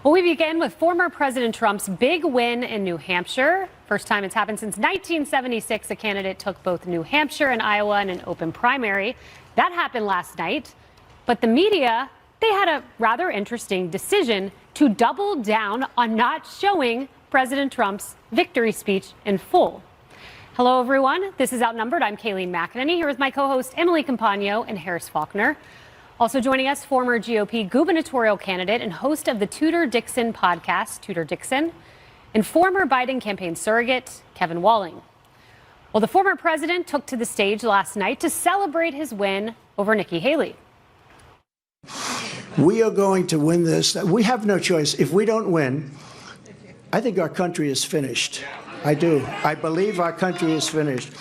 Well, we begin with former President Trump's big win in New Hampshire. First time it's happened since 1976. A candidate took both New Hampshire and Iowa in an open primary. That happened last night. But the media, they had a rather interesting decision to double down on not showing President Trump's victory speech in full. Hello, everyone. This is Outnumbered. I'm Kayleen McEnany here with my co-host Emily Compagno and Harris Faulkner. Also joining us, former GOP gubernatorial candidate and host of the Tudor Dixon podcast, Tudor Dixon, and former Biden campaign surrogate, Kevin Walling. Well, the former president took to the stage last night to celebrate his win over Nikki Haley. We are going to win this. We have no choice. If we don't win, I think our country is finished. I do. I believe our country is finished.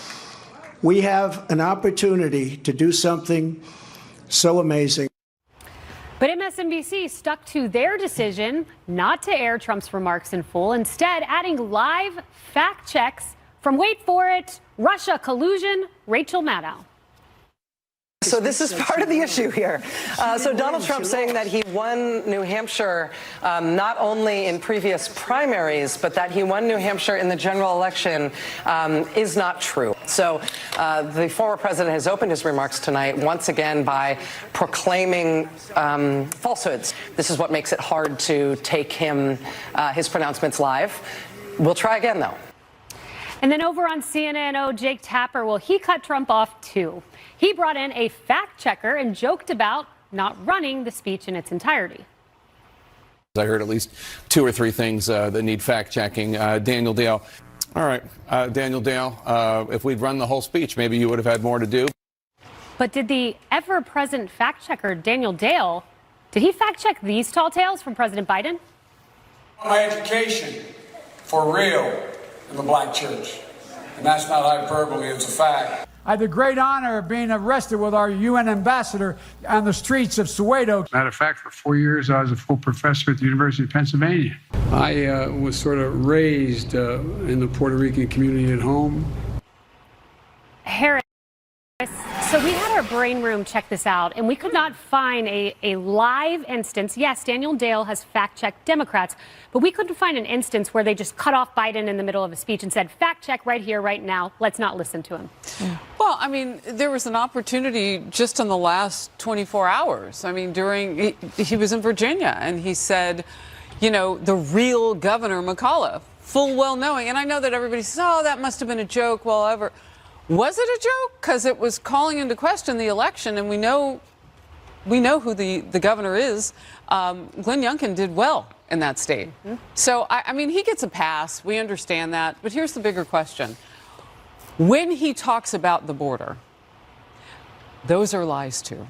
We have an opportunity to do something so amazing. But MSNBC stuck to their decision not to air Trump's remarks in full, instead adding live fact checks from, wait for it, Russia collusion, Rachel Maddow. So this is part of the issue here. So Donald Trump saying that he won New Hampshire not only in previous primaries, but that he won New Hampshire in the general election is not true. So the former president has opened his remarks tonight once again by proclaiming falsehoods. This is what makes it hard to take his pronouncements live. We'll try again, though. And then over on CNN, Jake Tapper, well, he cut Trump off, too. He brought in a fact checker and joked about not running the speech in its entirety. I heard at least two or three things that need fact checking. Daniel Dale. All right, Daniel Dale, if we'd run the whole speech, maybe you would have had more to do. But did the ever-present fact checker, Daniel Dale, did he fact check these tall tales from President Biden? My education, for real, in the black church. And that's not hyperbole, it's a fact. I had the great honor of being arrested with our UN ambassador on the streets of Soweto. Matter of fact, for 4 years, I was a full professor at the University of Pennsylvania. I was sort of raised in the Puerto Rican community at home. Harris, so we had our brain room check this out, and we could not find a live instance. Yes, Daniel Dale has fact-checked Democrats, but we couldn't find an instance where they just cut off Biden in the middle of a speech and said, fact check right here, right now. Let's not listen to him. Well, I mean, there was an opportunity just in the last 24 hours. I mean, he was in Virginia, and he said, you know, the real Governor McAuliffe, full well knowing. And I know that everybody says, oh, that must have been a joke. Well, was it a joke? Because it was calling into question the election, and we know who the governor is. Glenn Youngkin did well in that state. Mm-hmm. So, I mean, he gets a pass. We understand that. But here's the bigger question. When he talks about the border, those are lies, too.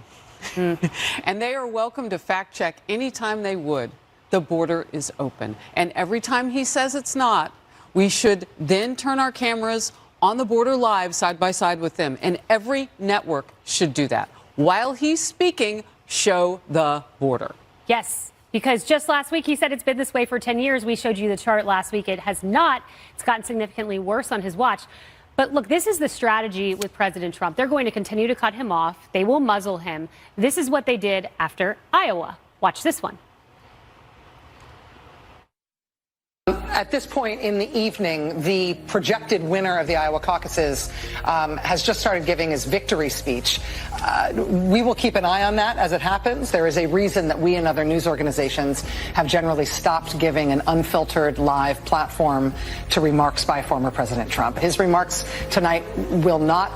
And they are welcome to fact check anytime they would. The border is open. And every time he says it's not, we should then turn our cameras on the border live side by side with them. And every network should do that. While he's speaking, show the border. Yes, because just last week he said it's been this way for 10 years. We showed you the chart last week. It has not. It's gotten significantly worse on his watch. But look, this is the strategy with President Trump. They're going to continue to cut him off. They will muzzle him. This is what they did after Iowa. Watch this one. At this point in the evening, the projected winner of the Iowa caucuses has just started giving his victory speech. We will keep an eye on that as it happens. There is a reason that we and other news organizations have generally stopped giving an unfiltered live platform to remarks by former President Trump. His remarks tonight will not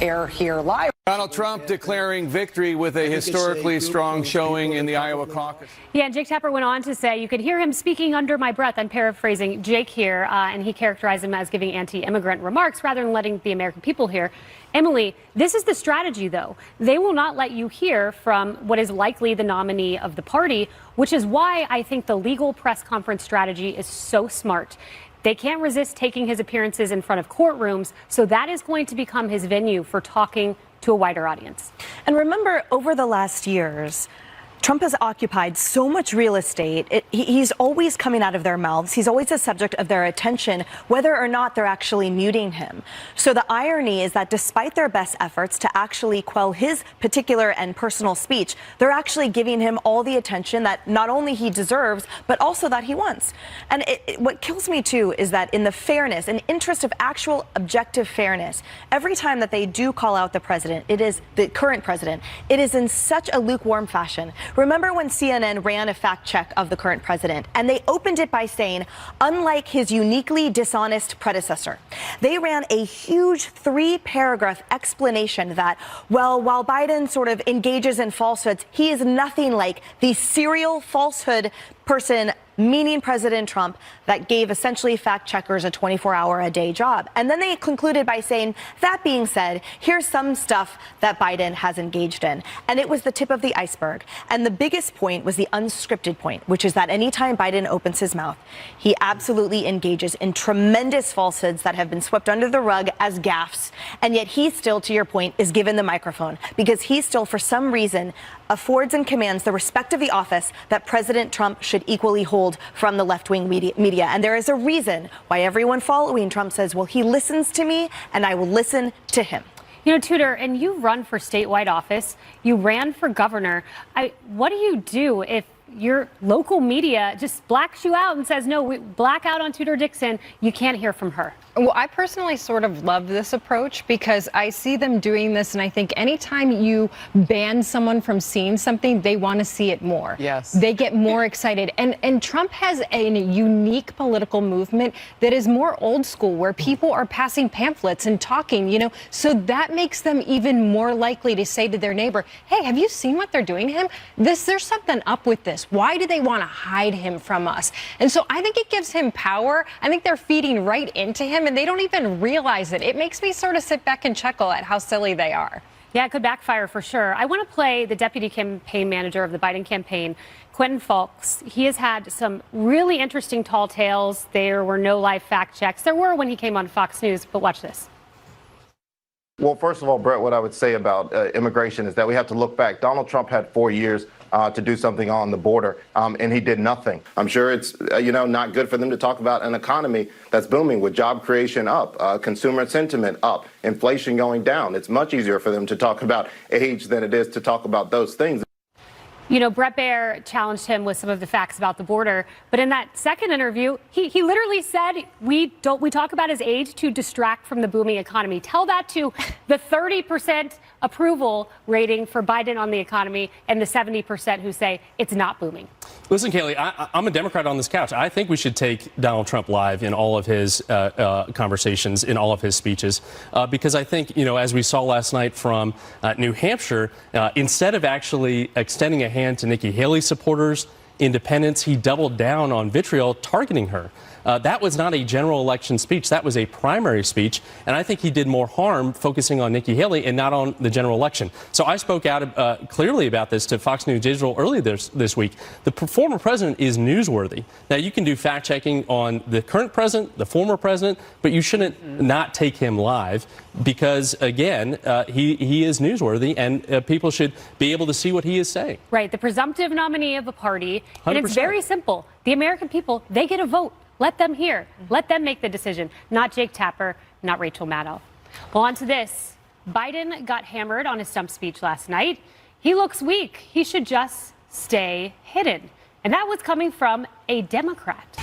air here live. Donald Trump declaring victory with a historically strong showing in the Iowa caucus. Yeah, and Jake Tapper went on to say, you could hear him speaking under my breath. I'm paraphrasing Jake here, and he characterized him as giving anti-immigrant remarks rather than letting the American people hear. Emily, this is the strategy, though. They will not let you hear from what is likely the nominee of the party, which is why I think the legal press conference strategy is so smart. They can't resist taking his appearances in front of courtrooms, so that is going to become his venue for talking to a wider audience. And remember, over the last years, Trump has occupied so much real estate. He's always coming out of their mouths. He's always a subject of their attention, whether or not they're actually muting him. So the irony is that despite their best efforts to actually quell his particular and personal speech, they're actually giving him all the attention that not only he deserves, but also that he wants. And what kills me, too, is that in the fairness, in interest of actual objective fairness, every time that they do call out the president, it is the current president, it is in such a lukewarm fashion. Remember when CNN ran a fact check of the current president, and they opened it by saying, unlike his uniquely dishonest predecessor, they ran a huge 3-paragraph explanation that, well, while Biden sort of engages in falsehoods, he is nothing like the serial falsehood person, meaning President Trump, that gave essentially fact checkers a 24-hour-a-day job. And then they concluded by saying, that being said, here's some stuff that Biden has engaged in. And it was the tip of the iceberg. And the biggest point was the unscripted point, which is that anytime Biden opens his mouth, he absolutely engages in tremendous falsehoods that have been swept under the rug as gaffes. And yet he still, to your point, is given the microphone because he still, for some reason, affords and commands the respect of the office that President Trump should equally hold from the left-wing media. And there is a reason why everyone following Trump says, well, he listens to me and I will listen to him. You know, Tudor, and you run for statewide office. You ran for governor. What do you do if your local media just blacks you out and says, no, we black out on Tudor Dixon, you can't hear from her? Well, I personally sort of love this approach because I see them doing this, and I think anytime you ban someone from seeing something, they want to see it more. Yes. They get more excited. And Trump has a unique political movement that is more old school, where people are passing pamphlets and talking, you know, so that makes them even more likely to say to their neighbor, hey, have you seen what they're doing to him? There's something up with this. Why do they want to hide him from us? And so I think it gives him power. I think they're feeding right into him, and they don't even realize it. It makes me sort of sit back and chuckle at how silly they are. Yeah, it could backfire for sure. I want to play the deputy campaign manager of the Biden campaign, Quentin Fulks. He has had some really interesting tall tales. There were no live fact checks. There were when he came on Fox News, but watch this. Well, first of all, Brett, what I would say about immigration is that we have to look back. Donald Trump had 4 years to do something on the border, and he did nothing. I'm sure it's, not good for them to talk about an economy that's booming with job creation up, consumer sentiment up, inflation going down. It's much easier for them to talk about age than it is to talk about those things. You know, Bret Baier challenged him with some of the facts about the border. But in that second interview, he literally said, we talk about his age to distract from the booming economy. Tell that to the 30% approval rating for Biden on the economy and the 70% who say it's not booming. Listen, Kayleigh, I'm a Democrat on this couch. I think we should take Donald Trump live in all of his conversations, in all of his speeches, because I think, as we saw last night from New Hampshire, instead of actually extending a hand to Nikki Haley supporters, independents, he doubled down on vitriol targeting her. That was not a general election speech. That was a primary speech. And I think he did more harm focusing on Nikki Haley and not on the general election. So I spoke out clearly about this to Fox News Digital earlier this week. The former president is newsworthy. Now, you can do fact checking on the current president, the former president, but you shouldn't not take him live because, again, he is newsworthy and people should be able to see what he is saying. Right. The presumptive nominee of a party. 100%. And it's very simple. The American people, they get a vote. Let them hear. Let them make the decision. Not Jake Tapper, not Rachel Maddow. Well, on to this. Biden got hammered on his stump speech last night. He looks weak. He should just stay hidden. And that was coming from a Democrat.